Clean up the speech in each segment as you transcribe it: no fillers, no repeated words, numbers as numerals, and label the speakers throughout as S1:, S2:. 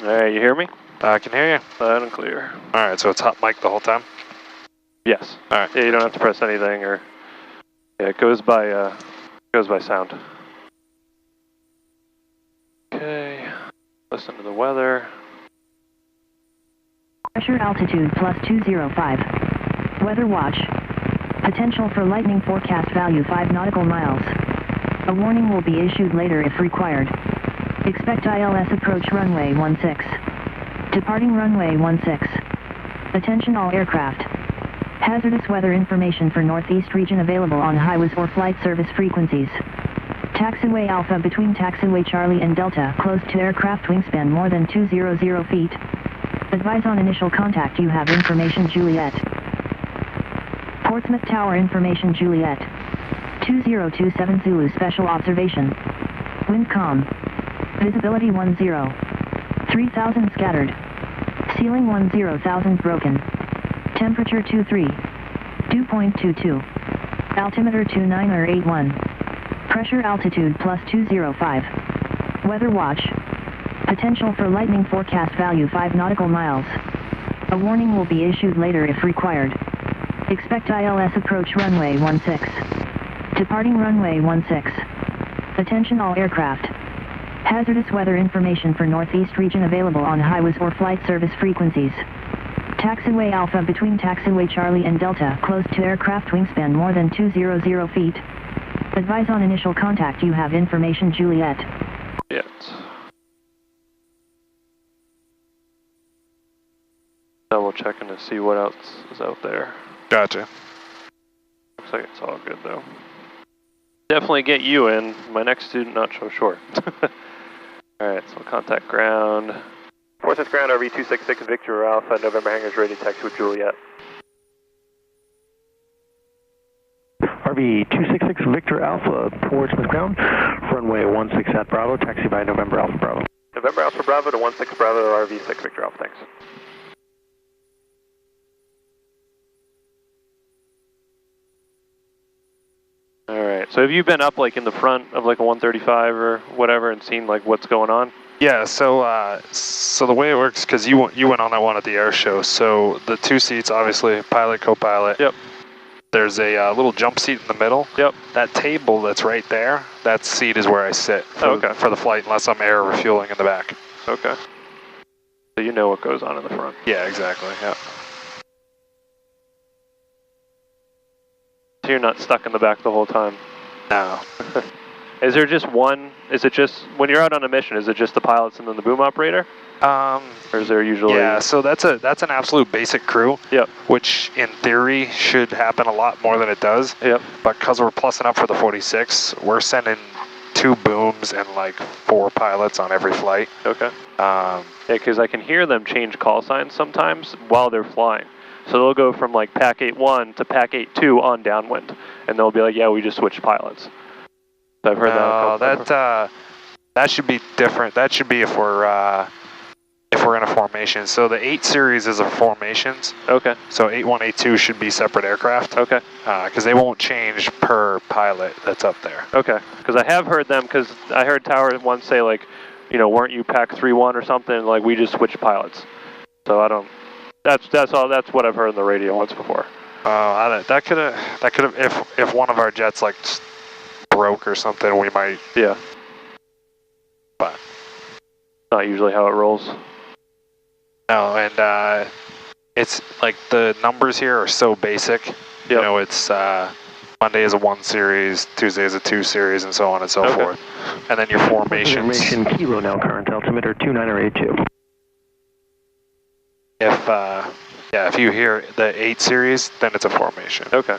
S1: Alright, you hear me?
S2: I can hear you.
S1: Loud and clear.
S2: Alright, so it's hot mic the whole time?
S1: Yes.
S2: Alright.
S1: Yeah, you don't have to press anything or... Yeah, it goes by sound. Okay. Listen to the weather.
S3: Pressure altitude plus 205. Weather watch. Potential for lightning forecast value 5 nautical miles. A warning will be issued later if required. Expect ILS approach runway 16. Departing runway 16. Attention all aircraft. Hazardous weather information for Northeast region available on highways or flight service frequencies. Taxiway Alpha between Taxiway Charlie and Delta closed to aircraft wingspan more than 200 feet. Advise on initial contact you have information Juliet. Portsmouth Tower information Juliet. 2027 Zulu special observation. Wind calm. Visibility 10. 3000 scattered. Ceiling 10,000 broken. Temperature 23. Dew point 22. Altimeter 2981. Pressure altitude plus 205. Weather watch. Potential for lightning forecast value 5 nautical miles. A warning will be issued later if required. Expect ILS approach runway 16. Departing runway 16. Attention all aircraft. Hazardous weather information for Northeast region available on highways or flight service frequencies. Taxiway Alpha between Taxiway Charlie and Delta closed to aircraft wingspan more than 200 feet. Advise on initial contact you have information Juliet.
S1: Yes. Double checking to see what else is out there.
S2: Gotcha.
S1: Looks like it's all good though. Definitely get you in. My next student not so sure. Alright, so contact ground. Portsmouth ground RV 266 Victor Alpha, November hangars ready to taxi with Juliet.
S4: RV 266 Victor Alpha, Portsmouth ground, runway 16 at Bravo, taxi by November Alpha Bravo.
S1: November Alpha Bravo to 16 Bravo RV 6 Victor Alpha, thanks. Alright, so have you been up like in the front of like a 135 or whatever and seen like what's going on?
S2: Yeah, so the way it works, because you went on that one at the air show, so the two seats, obviously, pilot, co-pilot.
S1: Yep.
S2: There's a little jump seat in the middle.
S1: Yep.
S2: That table that's right there, that seat is where I sit for the flight, unless I'm air refueling in the back.
S1: Okay. So you know what goes on in the front.
S2: Yeah, exactly, yeah.
S1: So you're not stuck in the back the whole time?
S2: No.
S1: Is there just one, is it just, when you're out on a mission, is it just the pilots and then the boom operator? Or is there usually...
S2: Yeah, so that's an absolute basic crew.
S1: Yep.
S2: Which, in theory, should happen a lot more than it does.
S1: Yep.
S2: But because we're plussing up for the 46, we're sending 2 booms and like 4 pilots on every flight.
S1: Okay. Yeah, because I can hear them change call signs sometimes while they're flying. So they'll go from like Pack 8-1 to Pack 8-2 on downwind. And they'll be like, yeah, we just switched pilots. So I've heard that.
S2: That should be different. That should be if we're in a formation. So the 8 series is of formations.
S1: Okay.
S2: So 8-1, 8-2 should be separate aircraft.
S1: Okay.
S2: Because they won't change per pilot that's up there.
S1: Okay. Because I have heard them, because I heard Tower once say like, you know, weren't you Pack 3-1 or something? Like we just switched pilots. So I don't. That's all. That's what I've heard on the radio once before.
S2: That could have if one of our jets like broke or something, we might.
S1: Yeah.
S2: But
S1: not usually how it rolls.
S2: No, and it's like the numbers here are so basic. Yep. You know, it's Monday is a 1 series, Tuesday is a 2 series, and so on and so forth. And then your formations.
S4: Formation kilo now, current altimeter 2982.
S2: If you hear the 8 series, then it's a formation.
S1: Okay.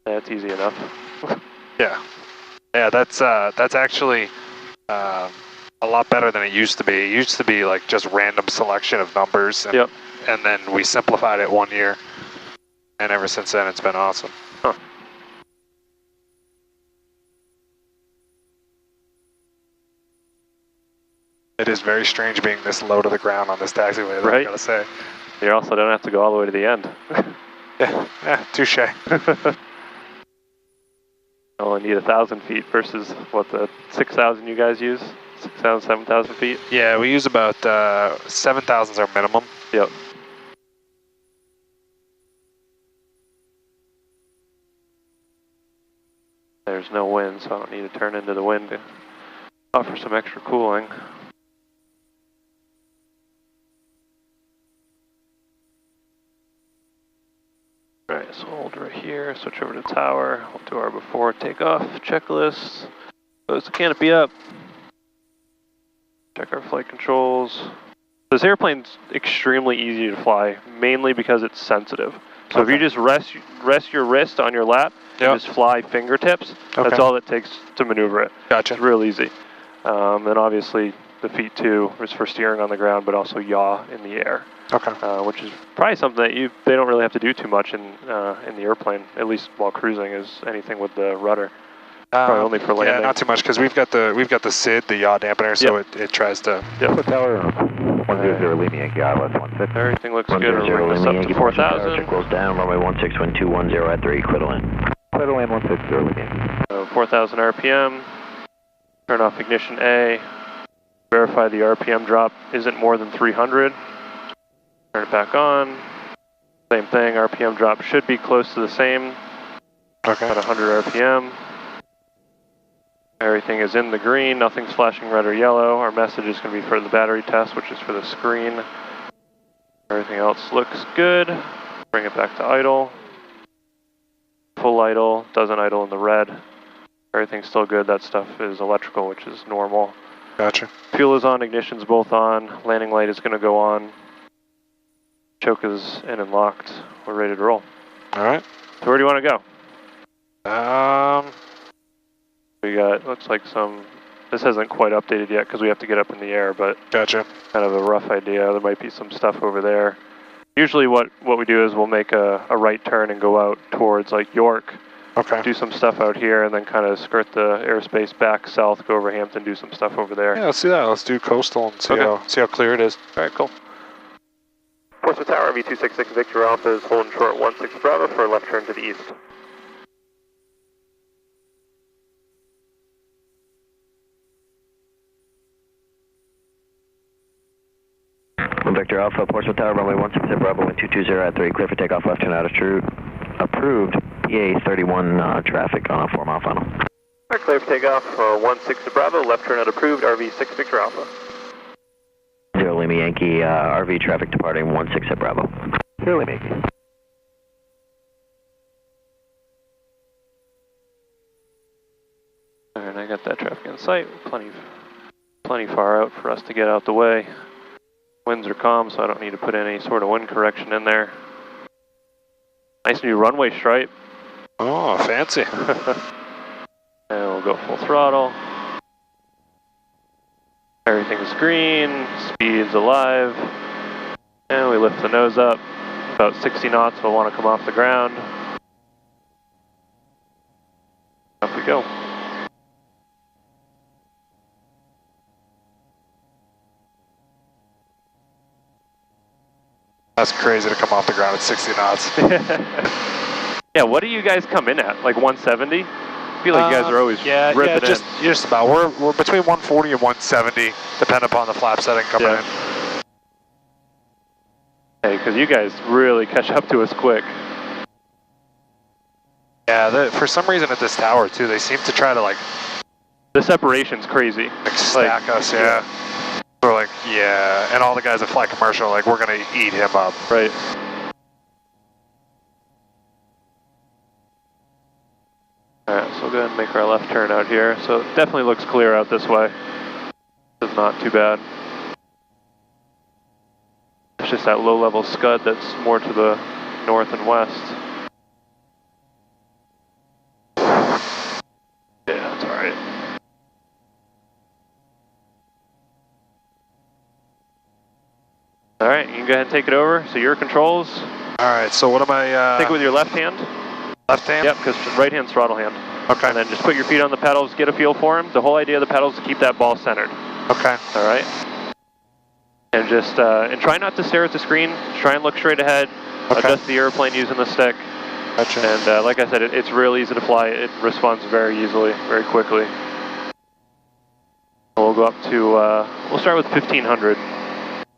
S1: That's easy enough.
S2: Yeah. Yeah, that's actually a lot better than it used to be. It used to be like just random selection of numbers. And, and then we simplified it 1 year. And ever since then, it's been awesome.
S1: Huh.
S2: It is very strange being this low to the ground on this taxiway,
S1: right?
S2: I gotta say.
S1: You also don't have to go all the way to the end.
S2: Yeah, touche.
S1: I only need 1,000 feet versus what the 6,000 you guys use? 6,000, 7,000 feet?
S2: Yeah, we use about 7,000 is our minimum.
S1: Yep. There's no wind, so I don't need to turn into the wind to offer some extra cooling. Alright, so hold right here, switch over to tower, we'll do our before takeoff checklist. Close the canopy up. Check our flight controls. This airplane's extremely easy to fly, mainly because it's sensitive. So if you just rest your wrist on your lap, and just fly fingertips, that's all it takes to maneuver it.
S2: Gotcha.
S1: It's real easy. And obviously the feet too is for steering on the ground, but also yaw in the air.
S2: Okay.
S1: Which is probably something that they don't really have to do too much in the airplane, at least while cruising, is anything with the rudder. Probably only for landing.
S2: Yeah, not too much because we've got the SID, the yaw dampener, so it tries to.
S1: Yep.
S5: Tower 100 Lima Yankee ILS 16.
S1: Everything looks good. We're bringing this up to 4,000.
S5: Close down, runway 16 wind 210 at 3, clear to land. Clear to land 160 Lima Yankee.
S1: So 4,000 RPM. Turn off ignition A. Verify the RPM drop isn't more than 300. Turn it back on. Same thing, RPM drop should be close to the same.
S2: Okay.
S1: At 100 RPM. Everything is in the green, nothing's flashing red or yellow. Our message is going to be for the battery test, which is for the screen. Everything else looks good. Bring it back to idle. Full idle, doesn't idle in the red. Everything's still good. That stuff is electrical, which is normal.
S2: Gotcha.
S1: Fuel is on, ignition's both on. Landing light is going to go on. Choke is in and locked. We're ready to roll.
S2: All right.
S1: So where do you want to
S2: Um.
S1: go? We got, looks like this hasn't quite updated yet because we have to get up in the air, but
S2: Gotcha.
S1: kind of a rough idea. There might be some stuff over there. Usually what we do is we'll make a right turn and go out towards like York.
S2: Okay.
S1: Do some stuff out here and then kind of skirt the airspace back south, go over Hampton, do some stuff over there.
S2: Yeah, let's do that. Let's do coastal and see how clear it is.
S1: All right, cool. Portsmouth Tower, V266 Victor Alpha is holding short 16 Bravo for a left turn to the east.
S5: Victor Alpha, Portsmouth Tower, runway 16 Bravo, wind 220 at 3, clear for takeoff, left turn out of true. Approved PA 31 traffic on a 4-mile final.
S1: Alright, clear for takeoff, 16 Bravo, left turn out approved, RV 6 Victor Alpha.
S5: 0 Lima Yankee, RV traffic departing 16 at Bravo. 0 Lima Yankee.
S1: Alright, I got that traffic in sight, plenty far out for us to get out the way. Winds are calm, so I don't need to put any sort of wind correction in there. Nice new runway stripe.
S2: Oh, fancy.
S1: And we'll go full throttle. Everything's green, speed's alive. And we lift the nose up. About 60 knots, we'll want to come off the ground. Off we go.
S2: That's crazy to come off the ground at 60 knots.
S1: Yeah, what do you guys come in at? Like 170? I feel like you guys are always ripping
S2: just about. We're between 140 and 170, depending upon the flap setting coming in.
S1: Hey, because you guys really catch up to us quick.
S2: Yeah, for some reason at this tower too, they seem to try to like.
S1: The separation's crazy.
S2: Like stack us, yeah. We're like, yeah, and all the guys that fly commercial, like, we're gonna eat him up.
S1: Right. Alright, so we'll go ahead and make our left turn out here. So it definitely looks clear out this way. It's not too bad. It's just that low-level scud that's more to the north and west. Yeah, that's alright. Alright, you can go ahead and take it over. So your controls.
S2: Alright, so what am I...
S1: Take it with your left hand.
S2: Left hand?
S1: Yep, because right hand's throttle hand.
S2: Okay.
S1: And then just put your feet on the pedals, get a feel for them. The whole idea of the pedals is to keep that ball centered.
S2: Okay.
S1: Alright. And just, and try not to stare at the screen. Try and look straight ahead.
S2: Okay.
S1: Adjust the airplane using the stick.
S2: Gotcha.
S1: And like I said, it's real easy to fly. It responds very easily, very quickly. We'll go up to, we'll start with 1,500.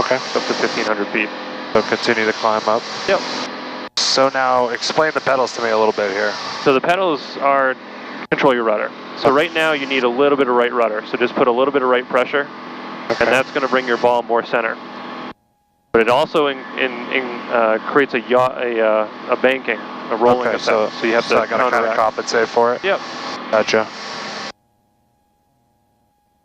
S2: Okay.
S1: Up to 1,500 feet.
S2: So continue to climb up.
S1: Yep.
S2: So now explain the pedals to me a little bit here.
S1: So the pedals are control your rudder. So right now you need a little bit of right rudder. So just put a little bit of right pressure, and that's going to bring your ball more center. But it also creates a banking, a rolling effect. So you have to
S2: I got to kind of compensate for it?
S1: Yep.
S2: Gotcha.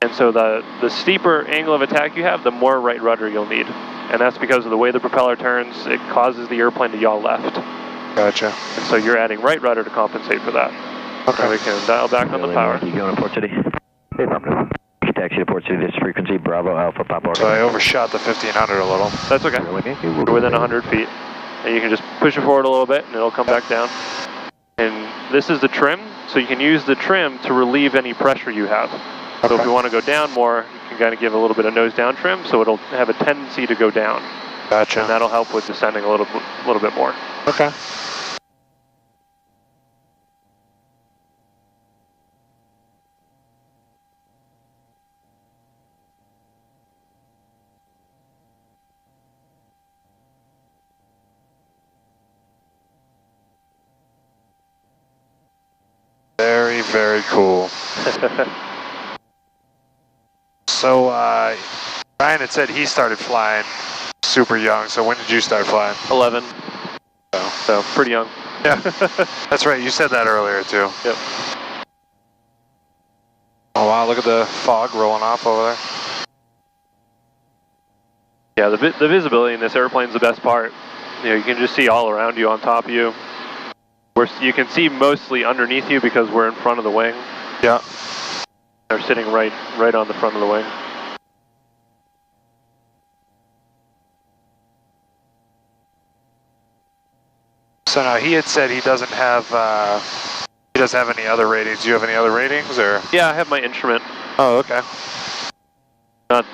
S1: And so the steeper angle of attack you have, the more right rudder you'll need. And that's because of the way the propeller turns, it causes the airplane to yaw left.
S2: Gotcha.
S1: And so you're adding right rudder to compensate for that. Okay. So we can dial back on the power.
S5: You going to Port City? Hey, Papa. Taxi to Port City, this frequency, Bravo, Alpha, Papa.
S2: So I overshot the 1,500 a little.
S1: That's okay. We're within 100 feet. And you can just push it forward a little bit and it'll come back down. And this is the trim, so you can use the trim to relieve any pressure you have. So if you want to go down more, you can kind of give a little bit of nose down trim, so it'll have a tendency to go down.
S2: Gotcha.
S1: And that'll help with descending a little bit more.
S2: Okay. Very, very cool. So, Ryan had said he started flying super young, so when did you start flying?
S1: 11. So pretty young.
S2: Yeah, that's right, you said that earlier too.
S1: Yep.
S2: Oh wow, look at the fog rolling off over there.
S1: Yeah, the visibility in this airplane is the best part. You know, you can just see all around you, on top of you. You can see mostly underneath you because we're in front of the wing.
S2: Yeah.
S1: They're sitting right on the front of the wing.
S2: So now he had said he doesn't have any other ratings. Do you have any other ratings, or?
S1: Yeah, I have my instrument.
S2: Oh, okay.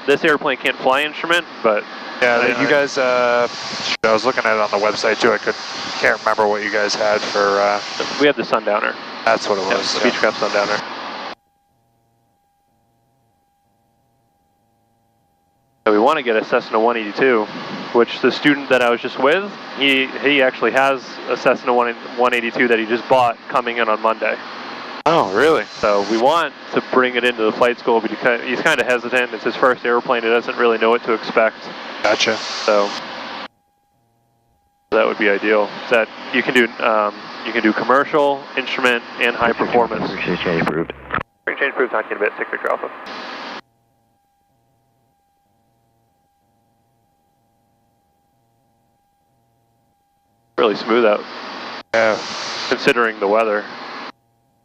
S1: This airplane can't fly instrument, but
S2: yeah, you guys. I was looking at it on the website too. I can't remember what you guys had for.
S1: We have the Sundowner.
S2: That's what it was.
S1: Yeah, the Beechcraft Sundowner. So we want to get a Cessna 182, which the student that I was just with, he actually has a Cessna 182 that he just bought coming in on Monday.
S2: Oh, really?
S1: So we want to bring it into the flight school because he's kind of hesitant. It's his first airplane. He doesn't really know what to expect.
S2: Gotcha.
S1: So that would be ideal. That you can do commercial, instrument, and high performance.
S5: Change approved.
S1: Change approved. Talking a bit. 6 Victor Alpha. Really smooth out.
S2: Yeah.
S1: Considering the weather.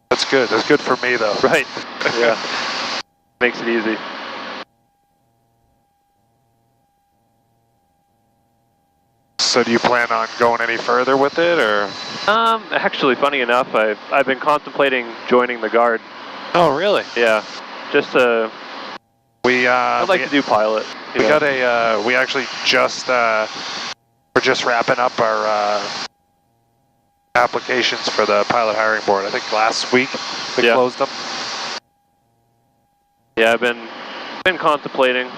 S2: That's good. That's good for me, though.
S1: Right. Yeah. Makes it easy.
S2: So do you plan on going any further with it, or?
S1: Actually, funny enough, I've been contemplating joining the Guard.
S2: Oh, really?
S1: Yeah. Just to. I'd like to do pilot.
S2: We got a. We actually just. We're just wrapping up our applications for the pilot hiring board. I think last week we closed them.
S1: Yeah, I've been contemplating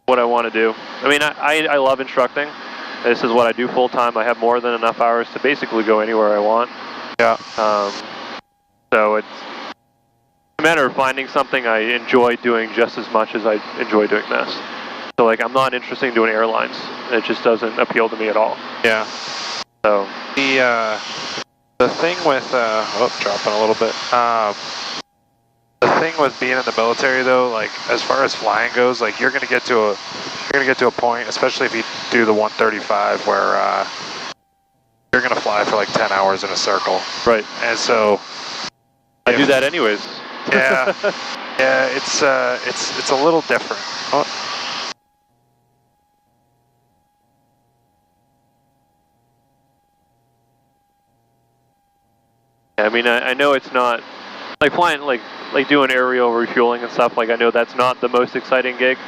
S1: what I want to do. I mean, I love instructing. This is what I do full time. I have more than enough hours to basically go anywhere I want.
S2: Yeah.
S1: So it's a matter of finding something I enjoy doing just as much as I enjoy doing this. So like, I'm not interested in doing airlines. It just doesn't appeal to me at all.
S2: Yeah.
S1: So
S2: the thing with dropping a little bit. The thing with being in the military, though, like as far as flying goes, like you're gonna get to a point, especially if you do the 135, where you're gonna fly for like 10 hours in a circle.
S1: Right.
S2: And so
S1: I do that anyways.
S2: Yeah. Yeah. It's a little different. Oh.
S1: I mean, I know it's not like flying, like doing aerial refueling and stuff. Like I know that's not the most exciting gig.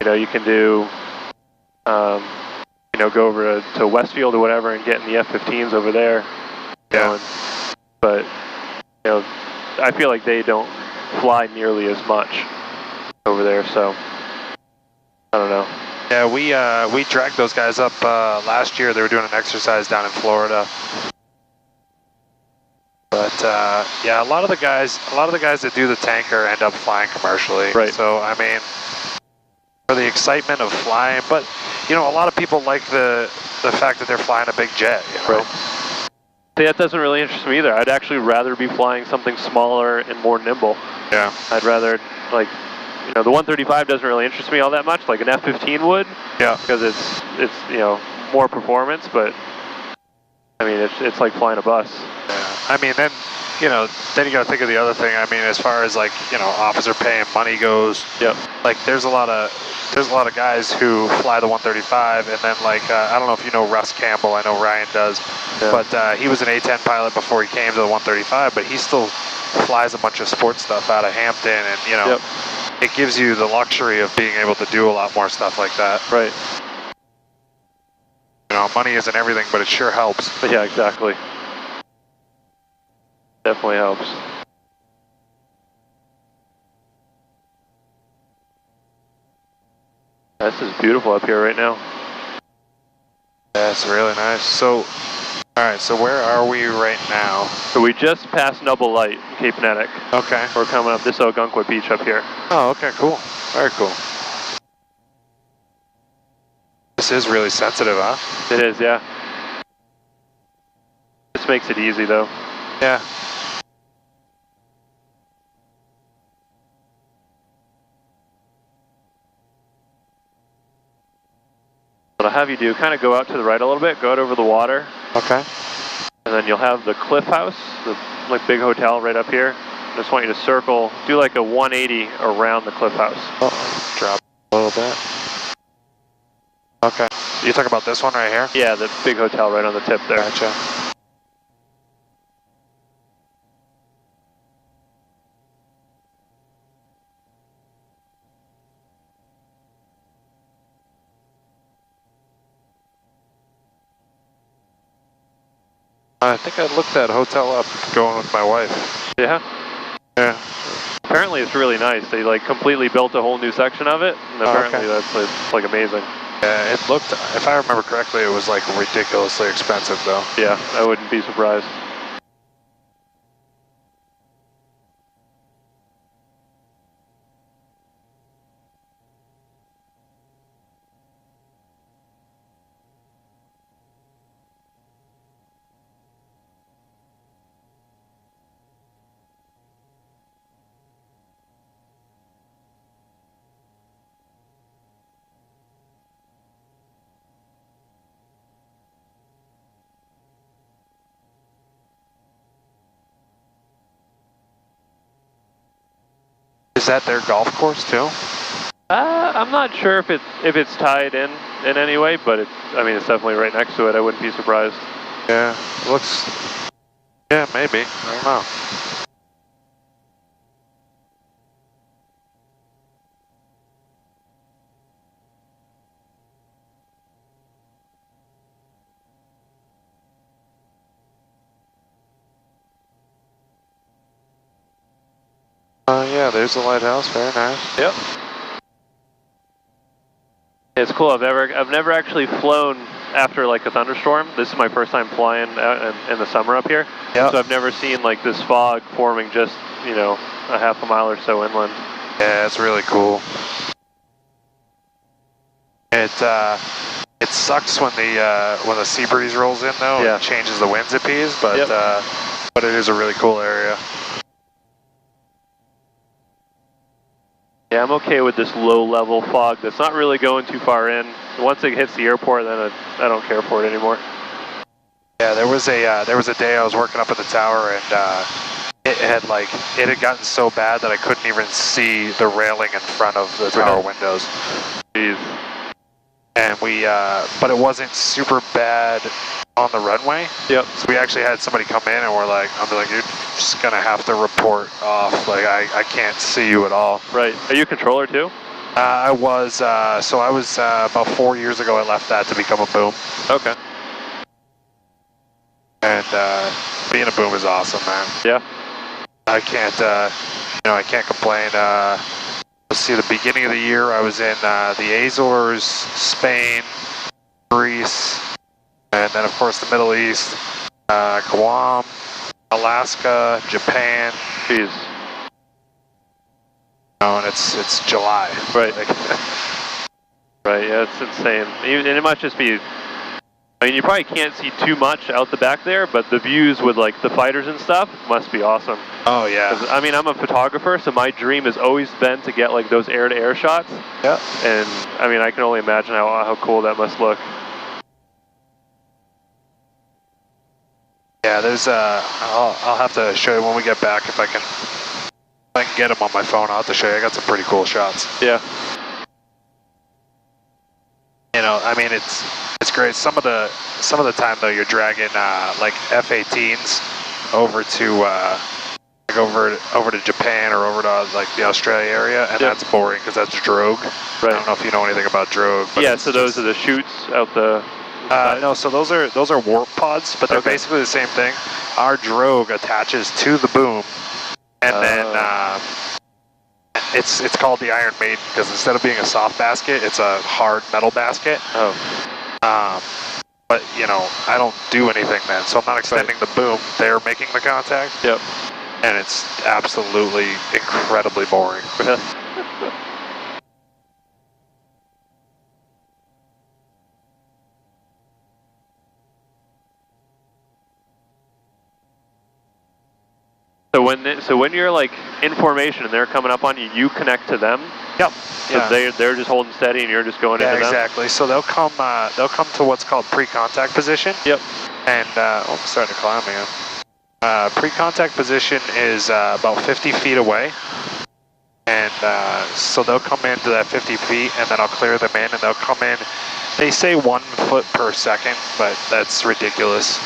S1: You know, you can do, you know, go over to Westfield or whatever and get in the F-15s over there. going. But I feel like they don't fly nearly as much over there, so I don't know.
S2: Yeah, we dragged those guys up last year. They were doing an exercise down in Florida. But yeah, a lot of the guys that do the tanker end up flying commercially.
S1: Right.
S2: So I mean, for the excitement of flying, but a lot of people like the fact that they're flying a big jet.
S1: Right. See, that doesn't really interest me either. I'd actually rather be flying something smaller and more nimble.
S2: Yeah.
S1: I'd rather the 135 doesn't really interest me all that much, like an F-15 would. Yeah. Because it's more performance, but I mean it's like flying a bus.
S2: Yeah. I mean then you got to think of the other thing. I mean, as far as officer pay and money goes.
S1: Yep.
S2: Like there's a lot of guys who fly the 135, and then I don't know if you know Russ Campbell. I know Ryan does, but he was an A-10 pilot before he came to the 135. But he still flies a bunch of sports stuff out of Hampton, and it gives you the luxury of being able to do a lot more stuff like that.
S1: Right.
S2: Money isn't everything, but it sure helps.
S1: Yeah, exactly. Definitely helps. This is beautiful up here right now.
S2: Yeah, it's really nice. So, alright, so where are we right now?
S1: So we just passed Nubble Light, Cape Nettic.
S2: Okay.
S1: We're coming up this Ogunquit Beach up here.
S2: Oh, okay, cool. Very cool. This is really sensitive, huh?
S1: It is, yeah. This makes it easy though.
S2: Yeah.
S1: What I'll have you do, kind of go out to the right a little bit, go out over the water.
S2: Okay.
S1: And then you'll have the Cliff House, the big hotel right up here. I just want you to circle, do like a 180 around the Cliff House.
S2: Oh, drop a little bit. Okay. You talking about this one right here?
S1: Yeah, the big hotel right on the tip there.
S2: Gotcha. I think I looked that hotel up going with my wife.
S1: Yeah?
S2: Yeah.
S1: Apparently it's really nice. They completely built a whole new section of it, and apparently it's amazing.
S2: Yeah, it looked, if I remember correctly, it was ridiculously expensive though.
S1: Yeah, I wouldn't be surprised.
S2: Is that their golf course too?
S1: I'm not sure if it's tied in any way, but it's definitely right next to it. I wouldn't be surprised.
S2: Yeah, it looks. Yeah, maybe. I don't know. Yeah, there's the lighthouse. Very nice.
S1: Yep. It's cool. I've never actually flown after a thunderstorm. This is my first time flying out in the summer up here.
S2: Yep.
S1: So I've never seen this fog forming just a half a mile or so inland.
S2: Yeah, it's really cool. It sucks when the sea breeze rolls in though.
S1: Yeah.
S2: And changes the winds a piece, but but it is a really cool area.
S1: Yeah, I'm okay with this low-level fog that's not really going too far in. Once it hits the airport, then I don't care for it anymore.
S2: Yeah, there was a day I was working up at the tower, and it had gotten so bad that I couldn't even see the railing in front of the tower windows.
S1: Jeez.
S2: And but it wasn't super bad on the runway.
S1: Yep.
S2: So we actually had somebody come in, and I'm like, you're just gonna have to report off. I can't see you at all.
S1: Right. Are you a controller too?
S2: I was about 4 years ago. I left that to become a boom.
S1: Okay.
S2: And a boom is awesome, man.
S1: Yeah.
S2: I can't, I can't complain. Let's see, the beginning of the year, I was in the Azores, Spain, Greece, and then of course the Middle East, Guam, Alaska, Japan.
S1: Jeez.
S2: Oh, and it's July.
S1: Right. Right, yeah, it's insane. And it must just be, I mean, you probably can't see too much out the back there, but the views with like the fighters and stuff must be awesome.
S2: Oh yeah.
S1: I mean, I'm a photographer, so my dream has always been to get like those air-to-air shots.
S2: Yeah.
S1: And I mean, I can only imagine how cool that must look.
S2: Yeah, there's I'll have to show you when we get back if I can get them on my phone. I'll have to show you. I got some pretty cool shots.
S1: Yeah.
S2: You know, I mean, it's great. Some of the time though, you're dragging like F-18s over to like over to Japan or over to like the Australia area, and
S1: Yep.
S2: that's boring because that's drogue.
S1: Right.
S2: I don't know if you know anything about drogue. But
S1: Yeah, so those are the chutes out the.
S2: no, so those are warp pods, but they're
S1: Okay.
S2: basically the same thing. Our drogue attaches to the boom, and then it's called the Iron Maiden because instead of being a soft basket, it's a hard metal basket.
S1: Oh.
S2: But you know, I don't do anything then, so I'm not extending the boom. They're making the contact.
S1: Yep.
S2: And it's absolutely incredibly boring.
S1: So when you're like in formation and they're coming up on you, you connect to them.
S2: Yep.
S1: So they're just holding steady and you're just going into them.
S2: Exactly. So they'll come to what's called pre-contact position.
S1: Yep.
S2: And I'm starting to climb again. Pre-contact position is about 50 feet away. And so they'll come into that 50 feet and then I'll clear them in and they'll come in. They say 1 foot per second, but that's ridiculous.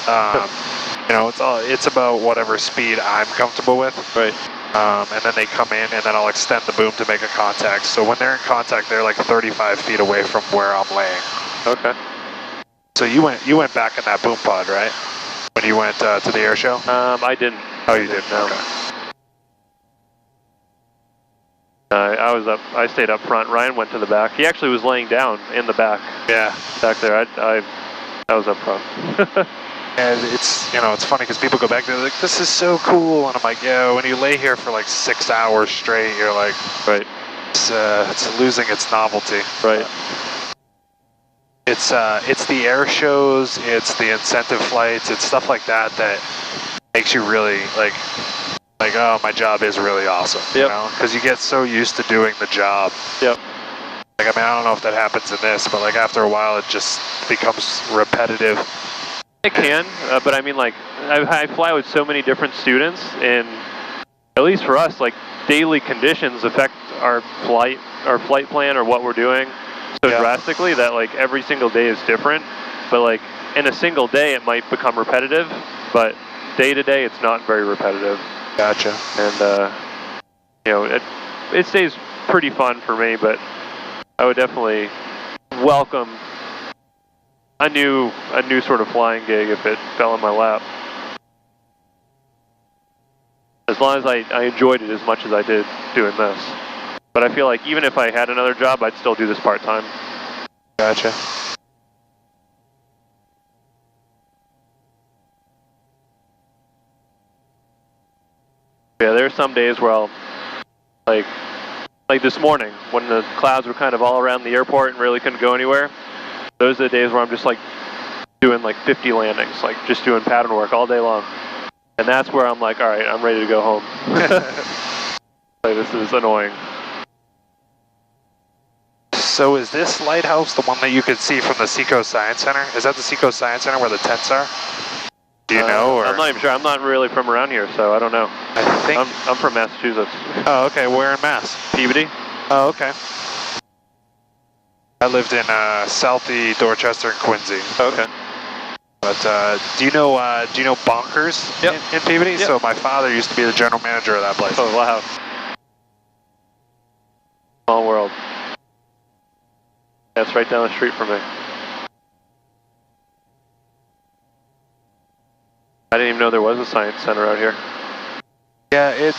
S2: You know, it's about whatever speed I'm comfortable with.
S1: Right.
S2: And then they come in and then I'll extend the boom to make a contact. So when they're in contact, they're like 35 feet away from where I'm laying.
S1: Okay.
S2: So you went back in that boom pod, right? When you went to the air show?
S1: I didn't.
S2: Oh, you did?
S1: No.
S2: Okay.
S1: I stayed up front. Ryan went to the back. He actually was laying down in the back.
S2: Yeah.
S1: Back there. I was up front.
S2: And it's, you know, it's funny because people go back there, they're like, this is so cool. And I'm like, yeah, when you lay here for like 6 hours straight, you're like,
S1: right.
S2: It's losing its novelty.
S1: Right.
S2: It's the air shows, it's the incentive flights, it's stuff like that that makes you really like, oh, my job is really awesome.
S1: Yep.
S2: You know, because you get so used to doing the job.
S1: Yep.
S2: Like, I mean, I don't know if that happens in this, but like after a while, it just becomes repetitive.
S1: It can, but I mean, like, I fly with so many different students, and at least for us, like, daily conditions affect our flight plan or what we're doing so drastically that, like, every single day is different. But, like, in a single day, it might become repetitive, but day to day, it's not very repetitive.
S2: Gotcha.
S1: And, you know, it stays pretty fun for me, but I would definitely welcome a new sort of flying gig if it fell in my lap. As long as I enjoyed it as much as I did doing this. But I feel like even if I had another job, I'd still do this part-time.
S2: Gotcha.
S1: Yeah, there's some days where I'll, like this morning, when the clouds were kind of all around the airport and really couldn't go anywhere, those are the days where I'm just like doing like 50 landings, like just doing pattern work all day long. And that's where I'm like, all right, I'm ready to go home. Like, this is annoying.
S2: So is this lighthouse the one that you could see from the Seacoast Science Center? Is that the Seacoast Science Center where the tents are? Do you know? Or?
S1: I'm not even sure. I'm not really from around here, so I don't know.
S2: I think...
S1: I'm from Massachusetts.
S2: Oh, okay. Where in Mass?
S1: Peabody.
S2: Oh, okay. I lived in Southie, Dorchester, and Quincy.
S1: Okay.
S2: But do you know Bonkers in Peabody?
S1: Yep.
S2: So my father used to be the general manager of that place.
S1: Oh, wow. Small world. That's right down the street from me. I didn't even know there was a science center out here.
S2: Yeah,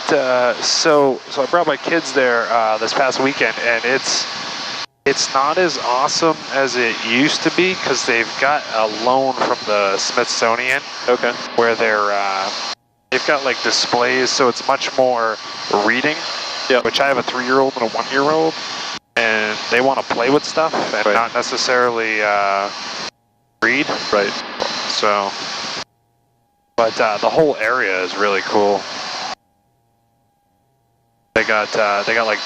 S2: so I brought my kids there this past weekend, and it's not as awesome as it used to be because they've got a loan from the Smithsonian.
S1: Okay.
S2: Where they've got like displays, so it's much more reading.
S1: Yeah.
S2: Which I have a 3-year-old and a 1-year-old, and they want to play with stuff and
S1: right.
S2: not necessarily read.
S1: Right.
S2: So, but the whole area is really cool. They got like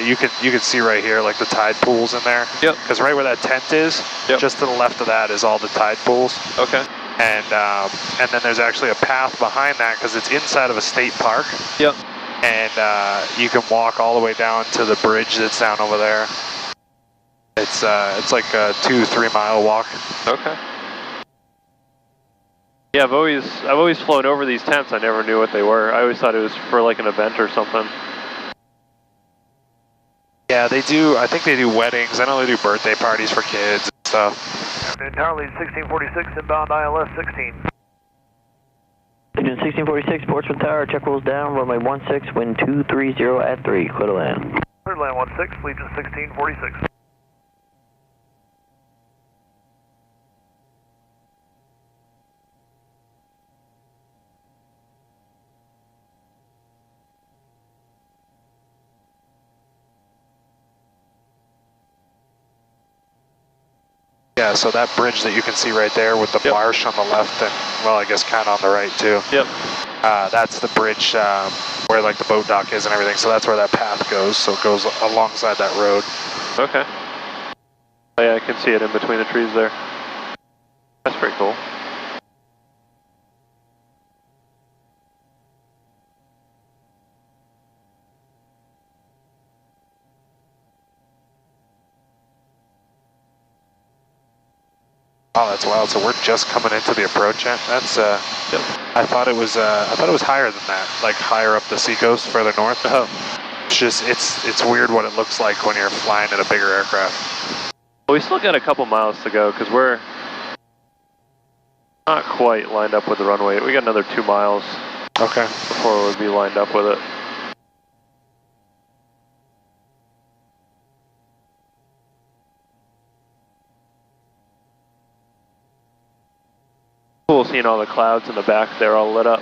S2: you can see right here like the tide pools in there.
S1: Yep.
S2: Because right where that tent is,
S1: yep.
S2: just to the left of that is all the tide pools.
S1: Okay.
S2: And then there's actually a path behind that because it's inside of a state park.
S1: Yep.
S2: And you can walk all the way down to the bridge that's down over there. It's like a 2-3 mile walk.
S1: Okay. Yeah, I've always flown over these tents. I never knew what they were. I always thought it was for like an event or something.
S2: Yeah, they do. I think they do weddings. I know they do birthday parties for kids and stuff.
S6: Tower lead 1646, inbound ILS 16.
S5: Agent 1646, Portsmouth Tower, check rules down, runway 16, wind 230 at 3, clear to land.
S6: Clear to land 16, Legion 1646.
S2: Yeah, so that bridge that you can see right there with the
S1: yep.
S2: marsh on the left and, well, I guess kind of on the right too.
S1: Yep.
S2: That's the bridge where like the boat dock is and everything, so that's where that path goes, so it goes alongside that road.
S1: Okay. Oh, yeah, I can see it in between the trees there. That's pretty cool.
S2: Oh, that's wild. So we're just coming into the approach end. That's yep. I thought it was higher than that, like higher up the seacoast, further north.
S1: Oh.
S2: It's weird what it looks like when you're flying in a bigger aircraft.
S1: Well, we still got a couple miles to go because we're not quite lined up with the runway. We got another 2 miles.
S2: Okay.
S1: Before we'd be lined up with it. Cool seeing all the clouds in the back there all lit up.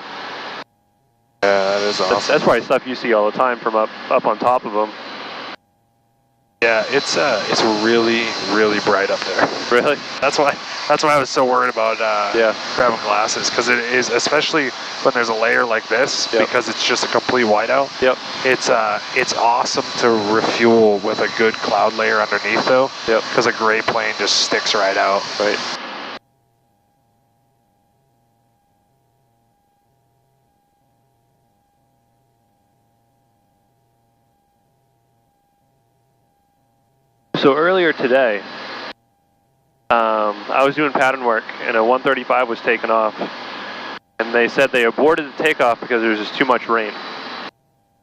S2: Yeah, that is awesome.
S1: That's probably stuff you see all the time from up on top of them.
S2: Yeah, it's really, really bright up there.
S1: Really?
S2: That's why I was so worried about grabbing glasses, because it is, especially when there's a layer like this,
S1: yep.
S2: because it's just a complete whiteout.
S1: Yep.
S2: It's awesome to refuel with a good cloud layer underneath though.
S1: Yep.
S2: Because a gray plane just sticks right out.
S1: Right. So earlier today, I was doing pattern work and a 135 was taken off, and they said they aborted the takeoff because there was just too much rain.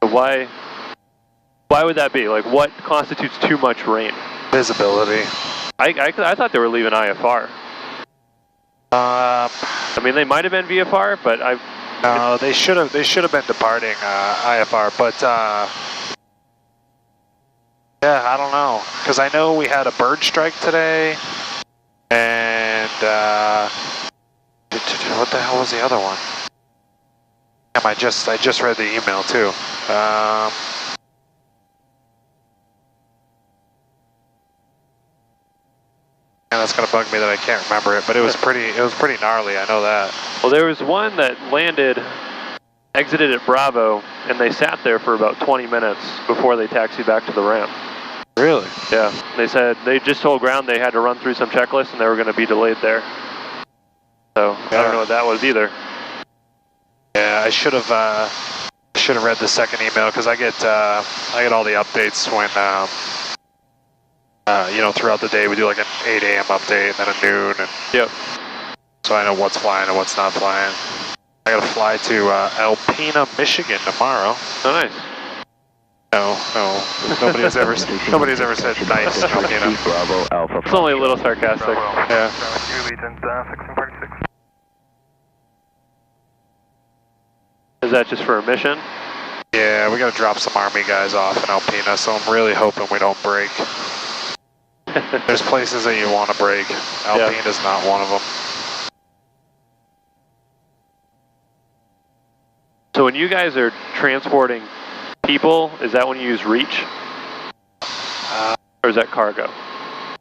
S1: So why would that be? Like, what constitutes too much rain?
S2: Visibility.
S1: I thought they were leaving IFR. I mean, they might have been VFR, but
S2: no, they should have been departing IFR, but. Yeah, I don't know, because I know we had a bird strike today, and what the hell was the other one? Damn, I just read the email too. And that's gonna bug me that I can't remember it, but it was pretty gnarly. I know that.
S1: Well, there was one that exited at Bravo, and they sat there for about 20 minutes before they taxied back to the ramp.
S2: Really?
S1: Yeah. They said they just told ground they had to run through some checklists and they were going to be delayed there. So yeah. I don't know what that was either.
S2: Yeah, I should have read the second email, because I get all the updates when throughout the day we do like an 8 a.m. update and then a noon, and
S1: yep. So
S2: I know what's flying and what's not flying. I got to fly to Alpena, Michigan tomorrow.
S1: Oh, nice.
S2: No. Nobody has ever said nice.
S5: Bravo Alpha.
S1: It's only a little sarcastic.
S2: Yeah.
S1: Is that just for a mission?
S2: Yeah, we gotta drop some Army guys off in Alpena, so I'm really hoping we don't break. There's places that you want to break. Alpena's not one of them.
S1: So when you guys are transporting people, is that when you use reach? Or is that cargo?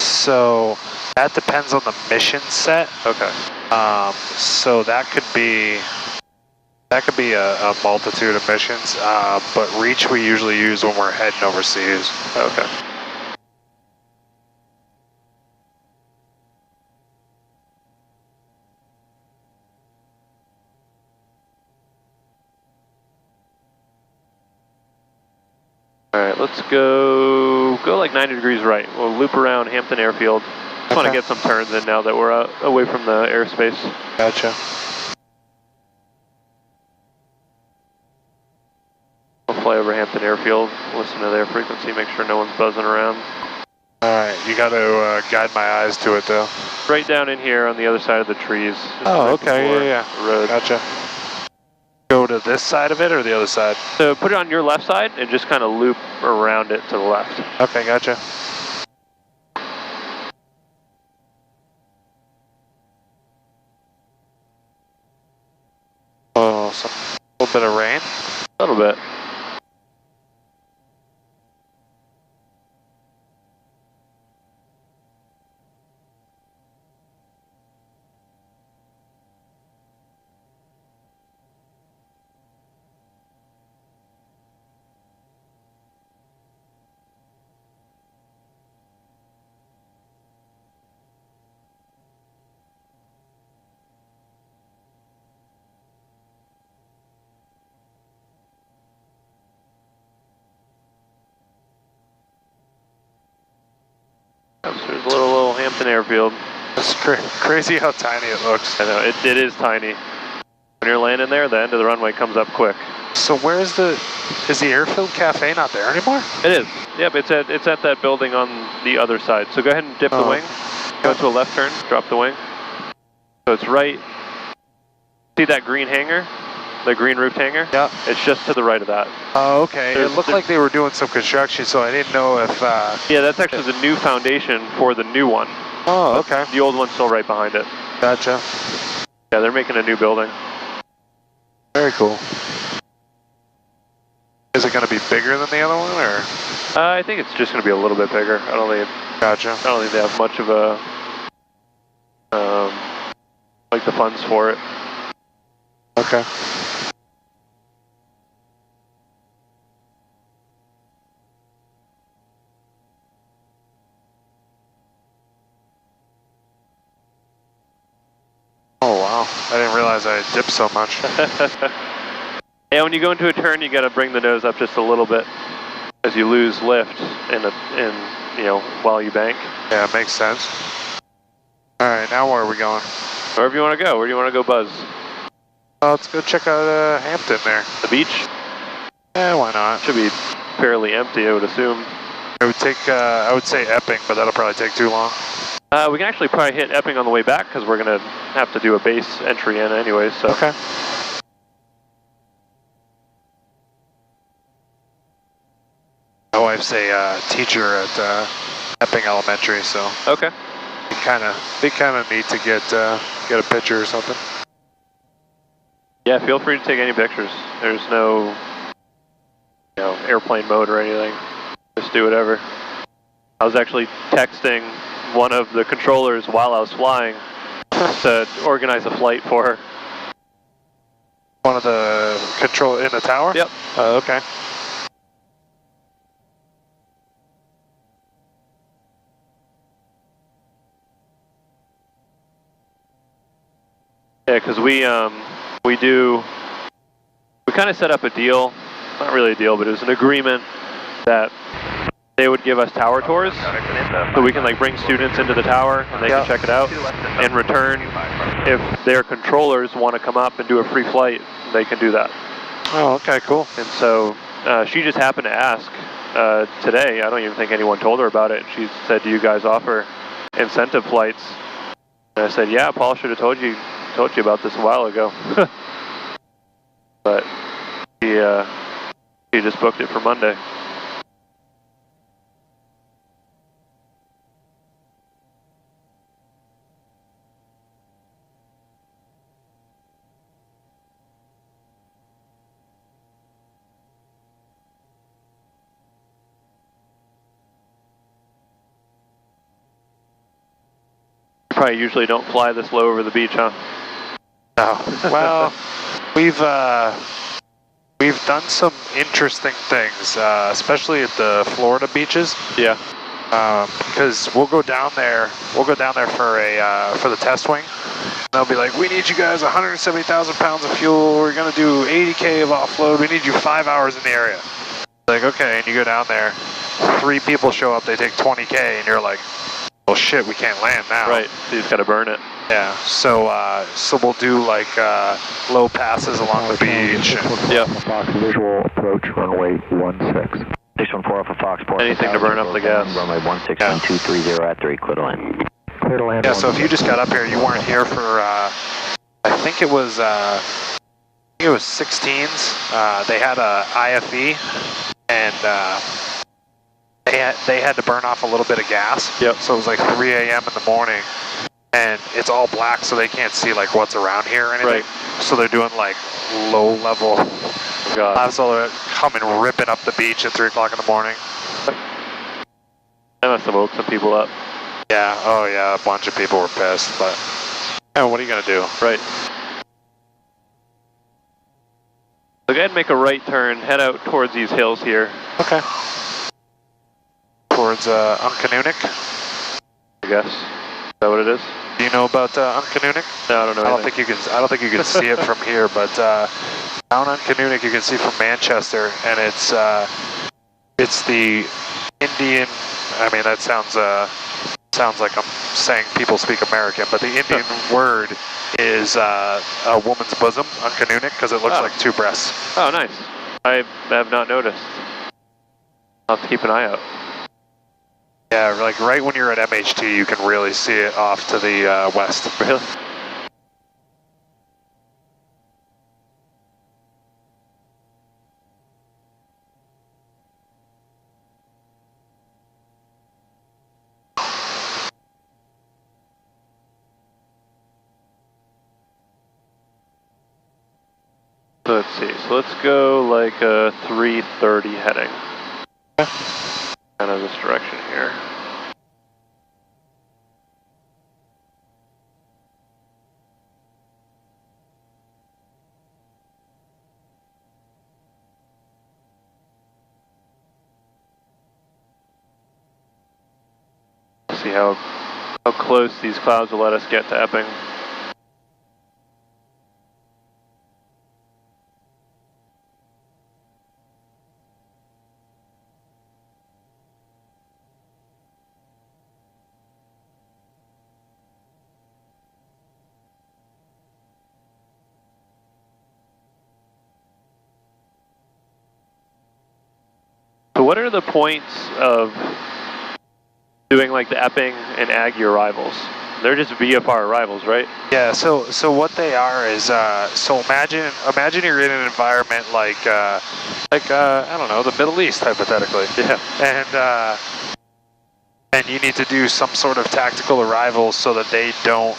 S2: So that depends on the mission set.
S1: Okay.
S2: So that could be a multitude of missions, but reach we usually use when we're heading overseas.
S1: Okay. Alright, let's go like 90 degrees right. We'll loop around Hampton Airfield. Just want to get some turns in now that we're away from the airspace.
S2: Gotcha.
S1: We'll fly over Hampton Airfield, listen to their frequency, make sure no one's buzzing around.
S2: Alright, you got to guide my eyes to it though.
S1: Right down in here on the other side of the trees.
S2: Oh, okay, yeah.
S1: The road.
S2: Gotcha. Go to this side of it or the other side?
S1: So put it on your left side and just kind of loop around it to the left.
S2: Okay, gotcha. Oh, a little bit of rain?
S1: A little bit. There's a little Hampton Airfield.
S2: It's crazy how tiny it looks.
S1: I know, it is tiny. When you're landing there, the end of the runway comes up quick.
S2: So is the Airfield Cafe not there anymore?
S1: It is. Yep, it's at that building on the other side. So go ahead and dip the wing. Go to a left turn, drop the wing. So it's right. See that green hangar? The green roofed hangar?
S2: Yeah.
S1: It's just to the right of that.
S2: Oh, okay. It looked like they were doing some construction, so I didn't know if...
S1: Yeah, that's actually the new foundation for the new one.
S2: Oh, okay.
S1: The old one's still right behind it.
S2: Gotcha.
S1: Yeah, they're making a new building.
S2: Very cool. Is it going to be bigger than the other one, or?
S1: I think it's just going to be a little bit bigger. I don't think they have much of a like the funds for it.
S2: Okay. Oh wow! I didn't realize I dipped so much.
S1: Yeah, when you go into a turn, you got to bring the nose up just a little bit, as you lose lift while you bank.
S2: Yeah, it makes sense. All right, now where are we going?
S1: Wherever you want to go. Where do you want to go, Buzz?
S2: Let's go check out Hampton there.
S1: The beach?
S2: Yeah, why not?
S1: Should be fairly empty, I would assume.
S2: It would take, I would say Epping, but that'll probably take too long.
S1: We can actually probably hit Epping on the way back, because we're going to have to do a base entry in anyway, so.
S2: Okay. My wife's a teacher at Epping Elementary, so.
S1: Okay.
S2: Be kind of neat to get a picture or something.
S1: Yeah, feel free to take any pictures. There's no, airplane mode or anything. Just do whatever. I was actually texting one of the controllers while I was flying to organize a flight for her.
S2: One of the control in the tower?
S1: Yep.
S2: Okay.
S1: Yeah, because we kind of set up a deal, not really a deal, but it was an agreement that they would give us tower tours, so we can bring students into the tower and they can check it out. In return, if their controllers want to come up and do a free flight, they can do that.
S2: Oh, okay, cool.
S1: And so she just happened to ask today. I don't even think anyone told her about it. She said, "Do you guys offer incentive flights?" And I said, "Yeah, Paul should have told you about this a while ago." But He just booked it for Monday. Probably usually don't fly this low over the beach, huh?
S2: No. Well, we've done some interesting things, especially at the Florida beaches.
S1: Yeah.
S2: Because we'll go down there for the test wing. And they'll be like, we need you guys 170,000 pounds of fuel. We're gonna do 80K of offload. We need you 5 hours in the area. Like, okay, and you go down there. 3 people show up. They take 20K, and you're like, well, shit, we can't land now.
S1: Right. So you just gotta burn it.
S2: Yeah. So we'll do like low passes along the beach.
S1: Yep.
S4: Fox visual approach runway 16.
S5: 614 Alpha Fox, port.
S1: Anything to burn up the gas.
S5: Runway 161230 at 3, clear to land.
S4: Clear to land.
S2: Yeah, so if you just got up here, you weren't here for, I think it was 16s. They had a IFE, and they had to burn off a little bit of gas.
S1: Yep.
S2: So it was like 3 a.m. in the morning, and it's all black, so they can't see like what's around here or anything.
S1: Right.
S2: So they're doing like low level.
S1: Oh, God.
S2: So they're coming ripping up the beach at 3 o'clock in the morning.
S1: That must have woke some people up.
S2: Yeah. Oh yeah. A bunch of people were pissed, but what are you gonna do?
S1: Right. So go ahead and make a right turn, head out towards these hills here.
S2: Okay. Towards Uncanunic,
S1: I guess. Is that what it is?
S2: Do you know about Uncanunic?
S1: No, I don't know.
S2: I don't think you can see it from here, but down Uncanunic you can see from Manchester, and it's the Indian. I mean, that sounds like I'm saying people speak American, but the Indian word is a woman's bosom, Uncanunic, because it looks like 2 breasts.
S1: Oh, nice. I have not noticed. I'll have to keep an eye out.
S2: Yeah, like right when you're at MHT, you can really see it off to the west.
S1: Really? Let's see. So let's go like a 330 heading. Kind of this direction here. See how close these clouds will let us get to Epping. So what are the points of doing like the Epping and Aggie arrivals? They're just VFR arrivals, right?
S2: Yeah, so what they are is, so imagine you're in an environment like I don't know, the Middle East, hypothetically.
S1: Yeah.
S2: And you need to do some sort of tactical arrivals so that they don't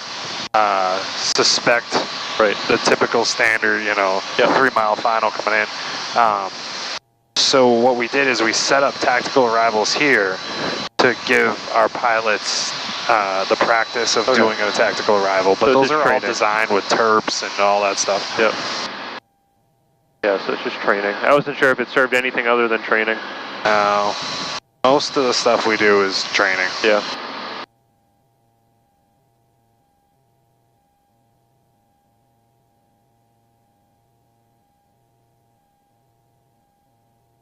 S2: suspect the typical standard, 3 mile final coming in. So what we did is we set up tactical arrivals here to give our pilots the practice of doing a tactical arrival. But
S1: so
S2: those are
S1: training.
S2: all designed with terps and all that stuff.
S1: Yep. Yeah, so it's just training. I wasn't sure if it served anything other than training.
S2: No. Most of the stuff we do is training.
S1: Yeah.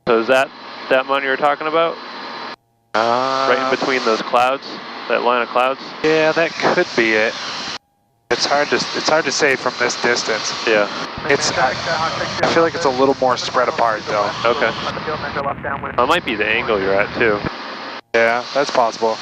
S1: So is that one you were talking about? Right in between those clouds, that line of clouds?
S2: Yeah, that could be it. It's hard to say from this distance.
S1: Yeah.
S2: I feel like it's a little more spread apart though.
S1: Okay. Well, it might be the angle you're at too.
S2: Yeah, that's possible.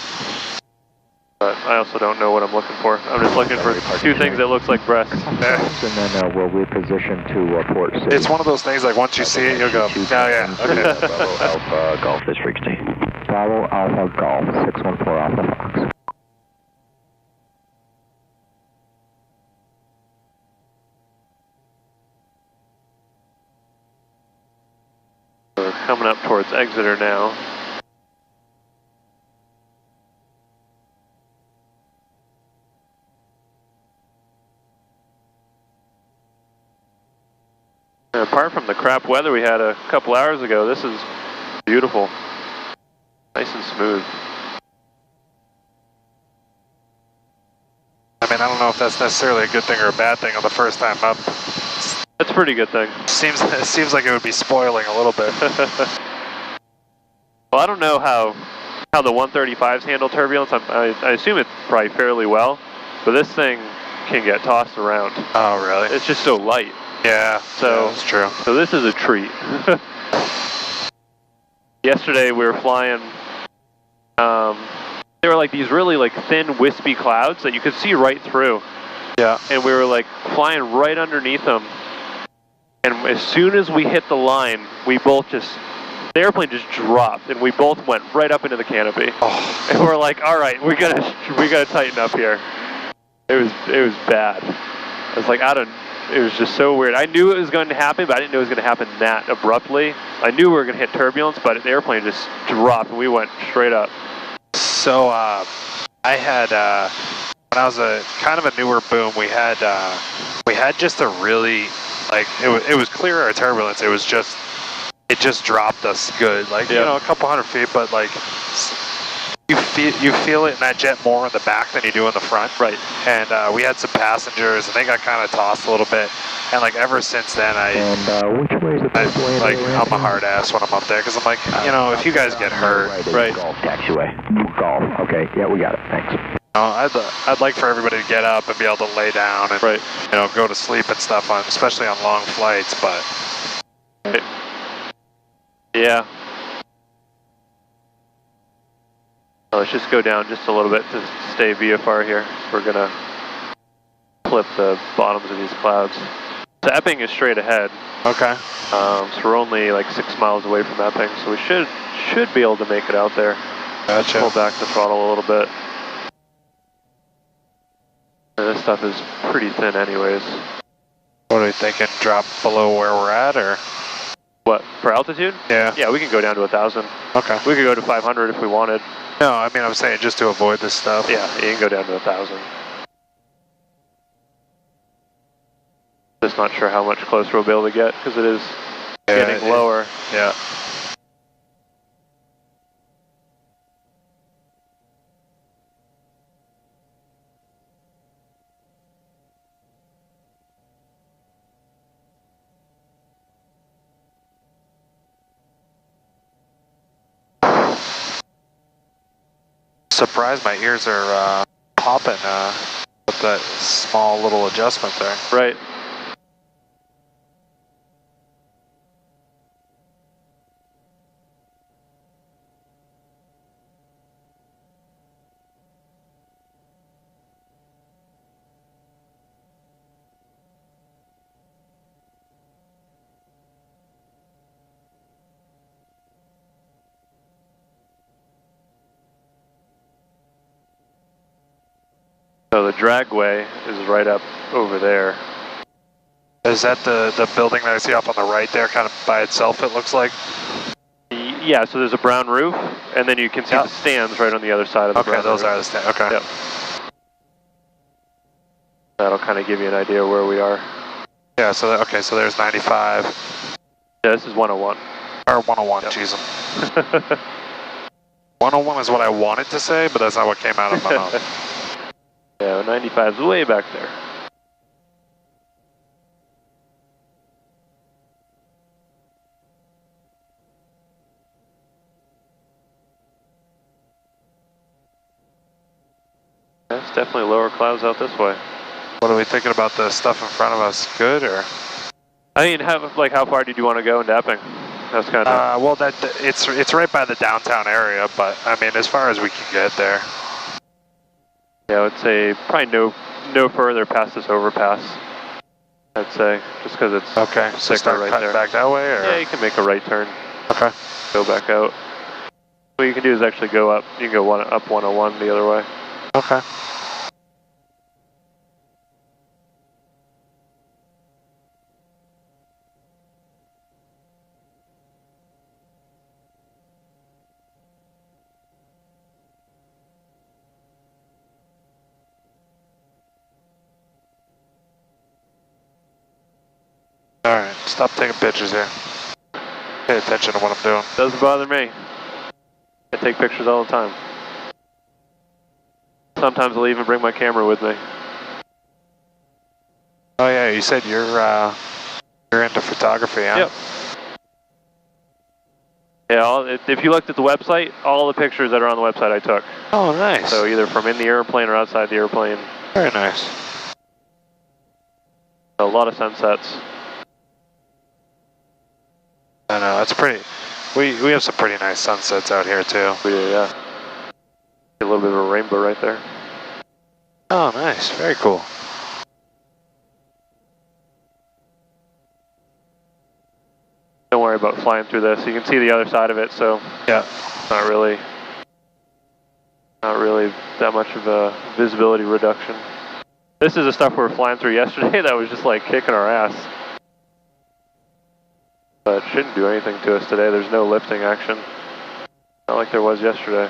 S1: But I also don't know what I'm looking for. I'm just looking for two things that looks like breasts.
S4: And then we'll reposition to port 6.
S2: It's one of those things like once you see it, you'll go, oh yeah, okay.
S5: Bravo Alpha Golf is frequency.
S4: Bravo Alpha Golf 614 Alpha Fox.
S1: We're coming up towards Exeter now. And apart from the crap weather we had a couple hours ago, this is beautiful. Nice and smooth.
S2: I mean, I don't know if that's necessarily a good thing or a bad thing on the first time up.
S1: That's a pretty good thing.
S2: It seems like it would be spoiling a little bit.
S1: Well, I don't know how the 135s handle turbulence. I assume it's probably fairly well, but this thing can get tossed around.
S2: Oh, really?
S1: It's just so light.
S2: Yeah,
S1: so
S2: that's true.
S1: So this is a treat. Yesterday we were flying. There were like these really like thin, wispy clouds that you could see right through.
S2: Yeah.
S1: And we were like flying right underneath them. And as soon as we hit the line, we both the airplane just dropped, and we both went right up into the canopy.
S2: Oh.
S1: And we're like, all right, we gotta tighten up here. It was bad. I was like, it was just so weird. I knew it was going to happen, but I didn't know it was going to happen that abruptly. I knew we were going to hit turbulence, but the airplane just dropped and we went straight up.
S2: So I had when I was a kind of a newer boom, we had just a really like it was clear our turbulence. It just dropped us good, like you know, a couple hundred feet, but like you feel it in that jet more in the back than you do in the front.
S1: Right.
S2: And we had some passengers, and they got kind of tossed a little bit. And like ever since then,
S4: which way is the best way?
S2: Like I'm a hard ass when I'm up there because I'm like, you know, if you guys get hurt,
S4: right? Golf taxiway. Golf. Okay. Yeah, we got it. Thanks.
S2: I'd like for everybody to get up and be able to lay down and you know, go to sleep and stuff on, especially on long flights. But
S1: yeah. Let's just go down just a little bit to stay VFR here. We're gonna clip the bottoms of these clouds. So Epping is straight ahead.
S2: Okay.
S1: So we're only like 6 miles away from Epping, so we should be able to make it out there.
S2: Gotcha.
S1: Pull back the throttle a little bit. And this stuff is pretty thin anyways.
S2: What are we thinking? Drop below where we're at, or
S1: what, for altitude?
S2: Yeah.
S1: Yeah, we can go down to 1,000.
S2: Okay.
S1: We could go to 500 if we wanted.
S2: No, I mean I'm saying just to avoid this stuff.
S1: Yeah, you can go down to 1,000. Just not sure how much closer we'll be able to get because it is getting lower.
S2: Yeah. Surprised my ears are popping with that small little adjustment there.
S1: Right. So the dragway is right up over there.
S2: Is that the building that I see off on the right there, kind of by itself, it looks like?
S1: Yeah, so there's a brown roof, and then you can see the stands right on the other side of the brown roof.
S2: Okay, those are the stands, okay.
S1: Yep. That'll kind of give you an idea where we are.
S2: Yeah, so okay, so there's 95.
S1: Yeah, this is 101.
S2: Or 101,
S1: yep.
S2: jeez. 101 is what I wanted to say, but that's not what came out of my mouth.
S1: Yeah, 95 is way back there. There's definitely lower clouds out this way.
S2: What are we thinking about the stuff in front of us? Good, or?
S1: I mean, how far did you want to go into Epping? That's kind of.
S2: Well, it's right by the downtown area, but I mean, as far as we can get there.
S1: Yeah, I would say probably no further past this overpass. I'd say, just because it's
S2: okay. So start
S1: right
S2: cutting
S1: there.
S2: back that way, or
S1: yeah, you can make a right turn.
S2: okay.
S1: Go back out. What you can do is actually go up. You can go up 101 the other way.
S2: Okay. All right, stop taking pictures here. Pay attention to what I'm doing.
S1: Doesn't bother me. I take pictures all the time. Sometimes I'll even bring my camera with me.
S2: Oh yeah, you said you're into photography, huh?
S1: Yep. Yeah, if you looked at the website, all the pictures that are on the website I took.
S2: Oh, nice.
S1: So either from in the airplane or outside the airplane.
S2: Very nice.
S1: A lot of sunsets.
S2: I know, that's pretty. We have some pretty nice sunsets out here too.
S1: We do, yeah. A little bit of a rainbow right there.
S2: Oh, nice. Very cool.
S1: Don't worry about flying through this. You can see the other side of it, so
S2: yeah,
S1: not really that much of a visibility reduction. This is the stuff we were flying through yesterday that was just like kicking our ass. But it shouldn't do anything to us today. There's no lifting action. Not like there was yesterday.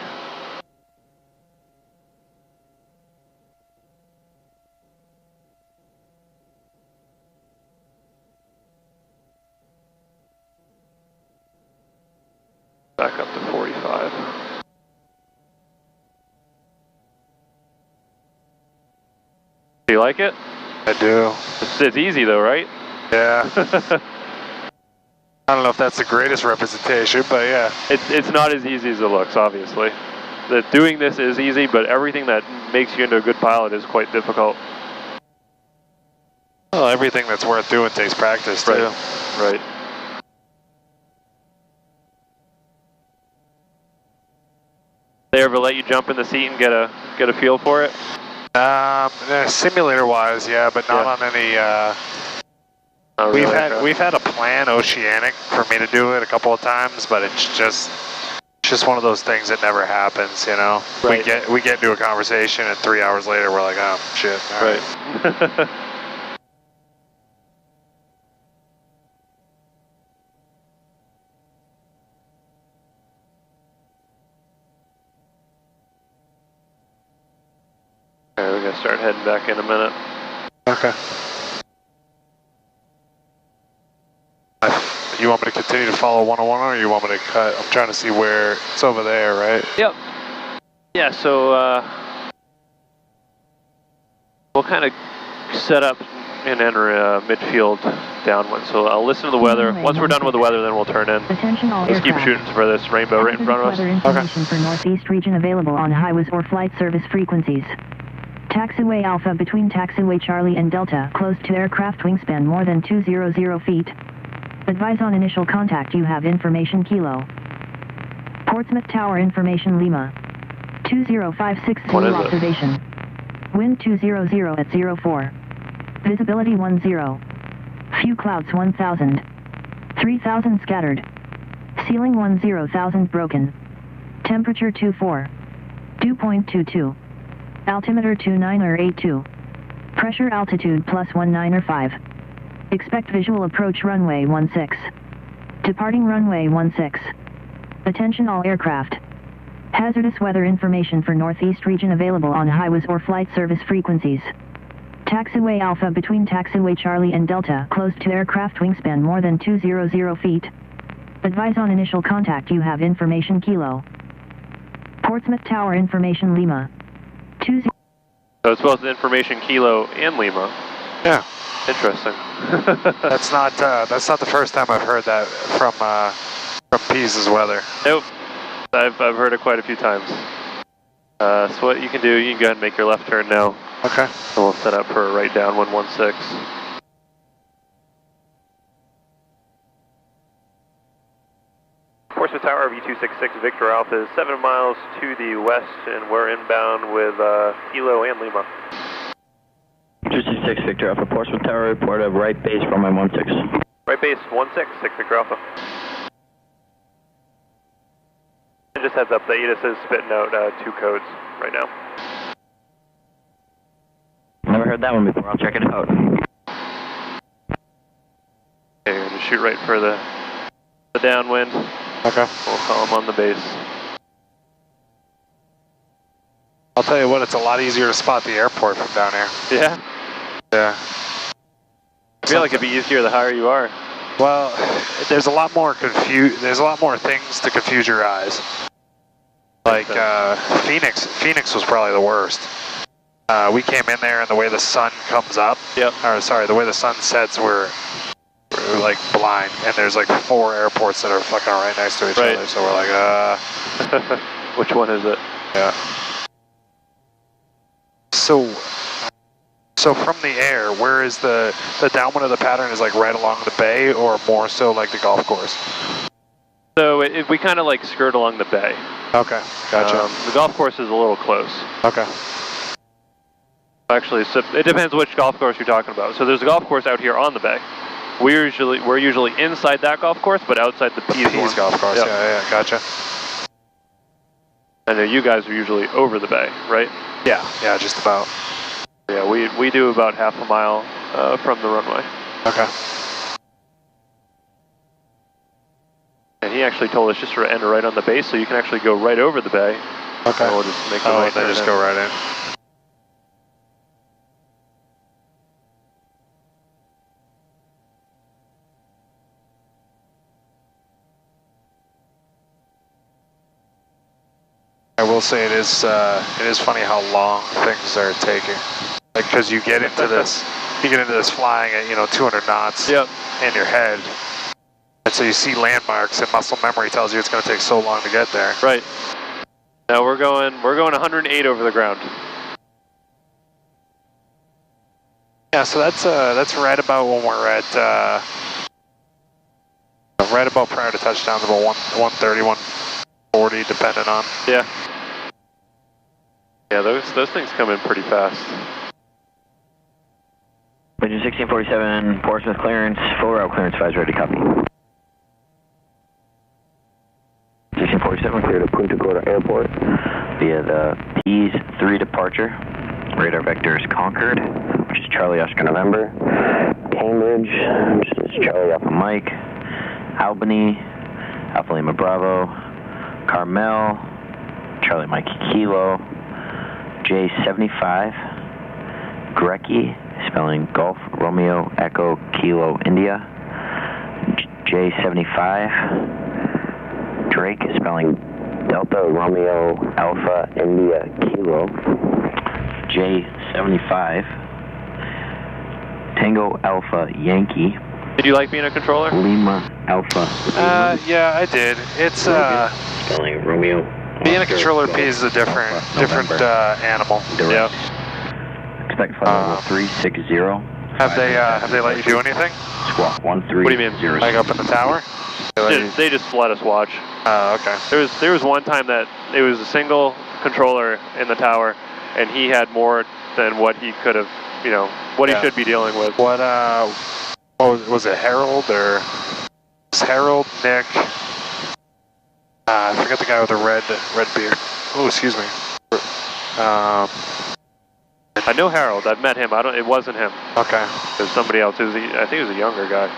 S1: Back up to 45. Do you like it?
S2: I do.
S1: It's easy though, right?
S2: Yeah. I don't know if that's the greatest representation, but yeah.
S1: It's not as easy as it looks, obviously. Doing this is easy, but everything that makes you into a good pilot is quite difficult.
S2: Well, everything that's worth doing takes practice too.
S1: Right. They ever let you jump in the seat and get a feel for it?
S2: Simulator wise, yeah, but not on any. We've had a plan oceanic for me to do it a couple of times, but it's just one of those things that never happens, you know.
S1: Right.
S2: We get into a conversation and 3 hours later we're like, oh shit. All right.
S1: Alright, we're gonna start heading back in a minute.
S2: Okay. You want me to continue to follow 101 or you want me to cut? I'm trying to see where it's over there, right?
S1: Yep. Yeah, so we'll kind of set up and enter midfield downwind. So I'll listen to the weather. Once we're done with the weather, then we'll turn in.
S3: Attention all
S1: Let's keep shooting for this rainbow right in front of us.
S3: Weather information for Northeast region available on highways or flight service frequencies. Taxiway Alpha between Taxiway Charlie and Delta, close to aircraft wingspan more than 200 feet. Advise on initial contact you have information Kilo. Portsmouth Tower information Lima. 2056 Zulu observation. Wind 200 at 04. Visibility 10. Few clouds 1000. 3000 scattered. Ceiling 10,000 broken. Temperature 24. Dew point 22. Altimeter 2982. Pressure altitude plus 19 Expect visual approach runway 16. Departing runway 16. Attention all aircraft. Hazardous weather information for Northeast region available on highways or flight service frequencies. Taxiway Alpha between Taxiway Charlie and Delta, close to aircraft wingspan more than 200 feet. Advise on initial contact you have information Kilo. Portsmouth Tower information Lima. 20.
S1: So it's both information Kilo and Lima.
S2: Yeah.
S1: Interesting.
S2: That's not the first time I've heard that from Pease's weather.
S1: Nope. I've heard it quite a few times. So what you can do, you can go ahead and make your left turn now.
S2: Okay.
S1: And we'll set up for a right down 116. Portsmouth Tower, RV266, Victor Alpha is 7 miles to the west, and we're inbound with Kilo and Lima.
S5: 266 Victor Alpha, Portsmouth Tower, report of right base from my 16.
S1: Right base 166 Victor Alpha. And just heads up, the ATIS is spitting out 2 codes right now.
S5: Never heard that one before, I'll check it out.
S1: Okay, we're gonna shoot right for the downwind.
S2: Okay.
S1: We'll call them on the base.
S2: I'll tell you what, it's a lot easier to spot the airport from down here.
S1: Yeah?
S2: Yeah.
S1: I feel like it'd be easier the higher you are.
S2: Well, there's a lot more things to confuse your eyes. Like Phoenix was probably the worst. We came in there and the way the sun comes up, or sorry, the way the sun sets, we're like blind, and there's like 4 airports that are fucking right next to each other, so we're like,
S1: Which one is it?
S2: Yeah. So from the air, where is the downwind of the pattern is like right along the bay, or more so like the golf course?
S1: So we kind of like skirt along the bay.
S2: Okay, gotcha.
S1: The golf course is a little close.
S2: Okay.
S1: Actually, so it depends which golf course you're talking about. So there's a golf course out here on the bay. We're usually inside that golf course, but outside the Pease
S2: golf course.
S1: Yep.
S2: Yeah, gotcha.
S1: I know you guys are usually over the bay, right?
S2: Yeah, just about.
S1: Yeah, we do about half a mile from the runway.
S2: Okay.
S1: And he actually told us just to enter right on the base, so you can actually go right over the bay.
S2: Okay.
S1: And we'll just make the right
S2: then just go right in. I will say it is funny how long things are taking. Like, because you get into this flying at 200 knots in your head, and so you see landmarks, and muscle memory tells you it's going to take so long to get there.
S1: Right. Now we're going 108 over the ground.
S2: Yeah, so that's right about when we're at right about prior to touchdown, about 130, 140, depending on.
S1: Yeah. Yeah, those things come in pretty fast.
S5: Engine 1647, Portsmouth clearance, full route clearance, 5 ready, copy. 1647, clear to Punta Gorda Airport via the Pease 3 departure. Radar vector is Concord, which is Charlie Oscar November. Cambridge, which is Charlie Alpha Mike. Albany, Alpha Lima Bravo. Carmel, Charlie Mike Kilo. J75. Grecki, spelling Golf Romeo Echo Kilo India. J75. Drake, spelling Delta Romeo Alpha India Kilo. J75. Tango Alpha Yankee.
S1: Did you like being a controller?
S5: Lima Alpha.
S2: Yeah, I did. It's
S5: spelling Romeo.
S2: Being a controller piece is a different animal.
S5: Direct. Expect flight level 360.
S2: Have they let you do anything?
S5: Squawk 13.
S1: What do you mean?
S2: Like up in the tower?
S1: They just let us watch.
S2: Oh, okay.
S1: There was one time that it was a single controller in the tower, and he had more than what he could have, what he should be dealing with.
S2: What was it, Harold or? It was Harold, Nick. I forget the guy with the red beard. Oh, excuse me.
S1: I know Harold. I've met him. It wasn't him.
S2: Okay.
S1: It was somebody else. I think it was a younger guy.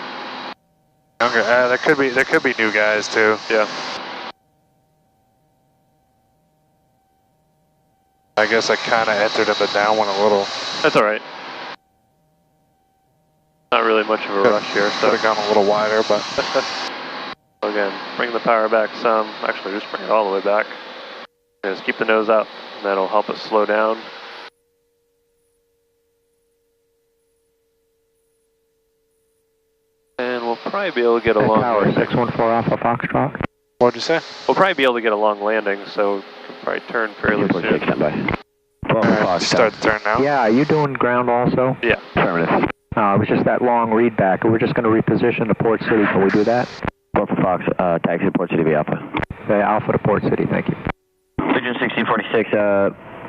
S2: Younger. There could be new guys too.
S1: Yeah.
S2: I guess I kind of entered in the downwind a little.
S1: That's all right. Not really much of a rush here. So
S2: could have gone a little wider, but.
S1: Again, bring the power back some. Actually, just bring it all the way back. Just keep the nose up, and that'll help us slow down. And we'll probably be able to get a long
S4: Tower
S1: landing.
S4: 614 Alpha Foxtrot.
S2: What'd you say?
S1: We'll probably be able to get a long landing, so we'll probably turn fairly soon.
S2: Start the turn now?
S4: Yeah, are you doing ground also?
S1: Yeah.
S5: Affirmative.
S4: It was just that long read back. We're just going to reposition to Port City. Can we do that?
S5: Papa Fox, taxi to Port City via Alpha.
S4: Alpha to Port City, thank you.
S5: Region 1646,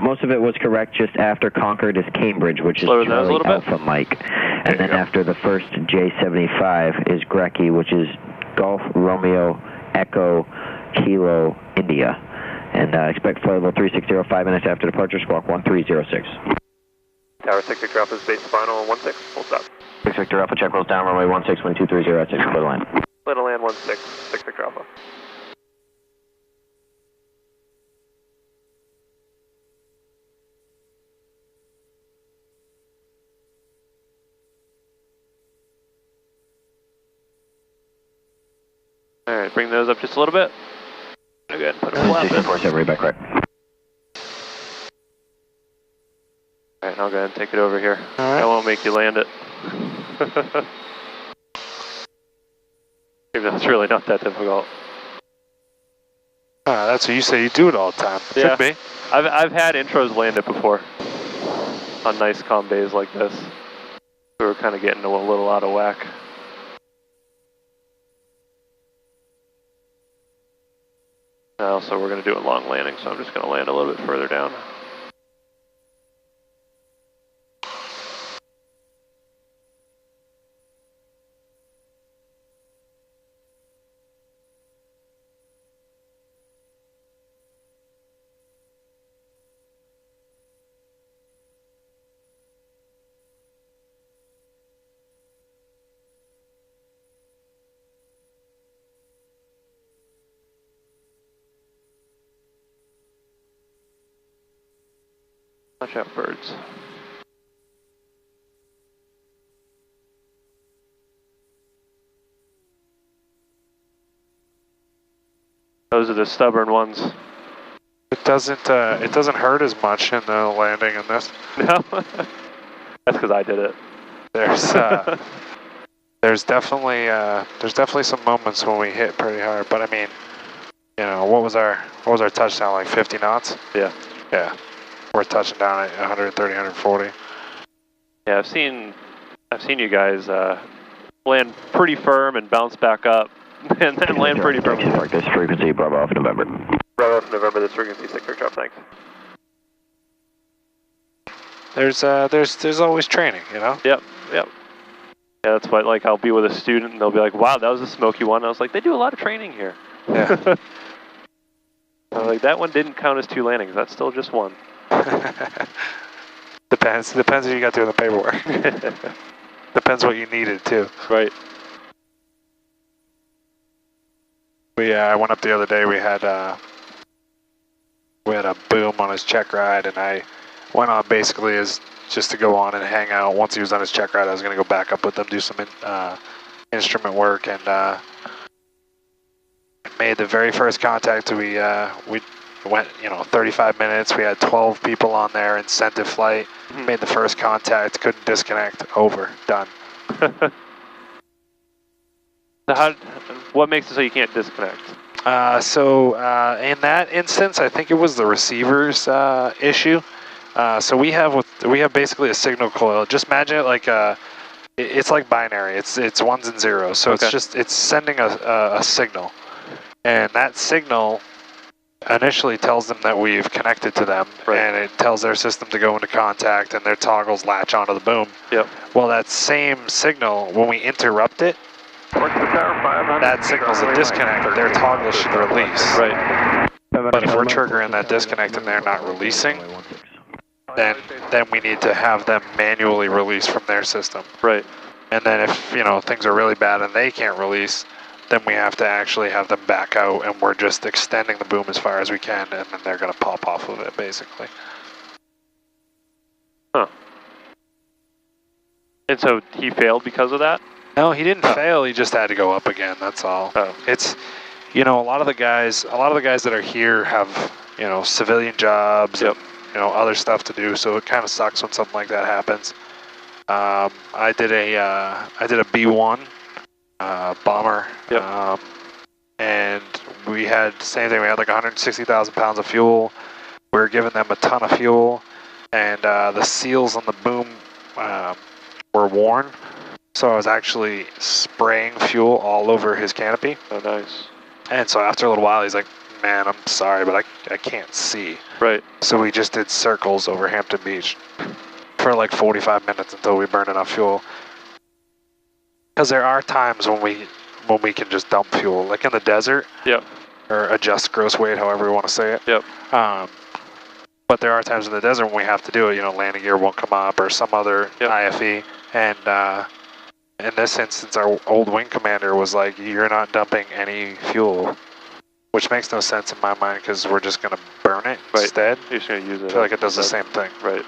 S5: most of it was correct. Just after Concord is Cambridge, which is Charlie Alpha Mike. And then after the first J75 is Grecky, which is Golf Romeo Echo Kilo India. And expect flight level 360 5 minutes after departure, squawk 1306.
S1: Tower 6 Victor Alpha, space final 16, full stop.
S5: 6 Victor Alpha, check rolls down, runway 16, 1230 at 6, clear to land.
S1: Clear to land 16, 6 Victor Alpha. Alright, bring those up just a little bit. Go ahead and put a flap in.
S5: 1647, back right.
S1: Alright, I'll go ahead and take it over here.
S2: All right.
S1: I won't make you land it. Even though it's really not that difficult.
S2: That's what you say. You do it all the time.
S1: Yeah.
S2: Should be.
S1: I've had intros land it before. On nice calm days like this. We were kind of getting a little out of whack. So we're going to do a long landing, so I'm just going to land a little bit further down. Watch out, birds. Those are the stubborn ones.
S2: It doesn't hurt as much in the landing in this.
S1: No? That's because I did it.
S2: There's definitely some moments when we hit pretty hard, but I mean, you know, what was our touchdown, like 50 knots?
S1: Yeah.
S2: Yeah. We're touching down at 130, 140.
S1: Yeah, I've seen you guys land pretty firm and bounce back up, and then land pretty firm.
S5: Mark this frequency, Bravo Alpha November.
S1: Bravo Alpha November, this frequency 6 Victor Alpha, thanks.
S2: There's always training, you know.
S1: Yep. Yeah, that's what, like, I'll be with a student and they'll be like, "Wow, that was a smoky one." I was like, "They do a lot of training here."
S2: Yeah.
S1: I was like, "That one didn't count as 2 landings. That's still just 1."
S2: Depends what you got to do in the paperwork. Depends what you needed too.
S1: Right.
S2: I went up the other day. We had a boom on his check ride, and I went on basically as just to go on and hang out. Once he was on his check ride, I was going to go back up with him, do some instrument work, and made the very first contact. We went, 35 minutes. We had 12 people on there, incentive flight. Made the first contact, couldn't disconnect. Over, done.
S1: So what makes it so you can't disconnect?
S2: In that instance, I think it was the receiver's issue. So we have basically a signal coil. Just imagine it like it's like binary. It's ones and zeros. So
S1: okay.
S2: it's sending a signal, and that signal initially tells them that we've connected to them,
S1: right.
S2: And it tells their system to go into contact, and their toggles latch onto the boom.
S1: Yep.
S2: Well, that same signal, when we interrupt it, that signal's a disconnect. Their toggle should release.
S1: Right.
S2: But if we're triggering that disconnect and they're not releasing, then we need to have them manually release from their system.
S1: Right.
S2: And then if things are really bad and they can't release, then we have to actually have them back out, and we're just extending the boom as far as we can, and then they're going to pop off of it, basically.
S1: Huh. And so he failed because of that?
S2: No, he didn't fail. He just had to go up again. That's all.
S1: Oh.
S2: It's, a lot of the guys that are here have, civilian jobs,
S1: yep.
S2: and, other stuff to do. So it kind of sucks when something like that happens. I did a B-1 bomber,
S1: yep.
S2: and we had the same thing. We had like 160,000 pounds of fuel. We were giving them a ton of fuel, and the seals on the boom were worn. So I was actually spraying fuel all over his canopy.
S1: Oh, nice.
S2: And so after a little while, he's like, man, I'm sorry, but I can't see.
S1: Right.
S2: So we just did circles over Hampton Beach for like 45 minutes until we burned enough fuel. Because there are times when we can just dump fuel, like in the desert.
S1: Yep.
S2: Or adjust gross weight, however you want to say it.
S1: Yep.
S2: But there are times in the desert when we have to do it. You know, landing gear won't come up or some other IFE. And in this instance, our old wing commander was like, "You're not dumping any fuel," which makes no sense in my mind because we're just going to burn it instead.
S1: You're just going to use it.
S2: I feel like it does the same thing.
S1: Right.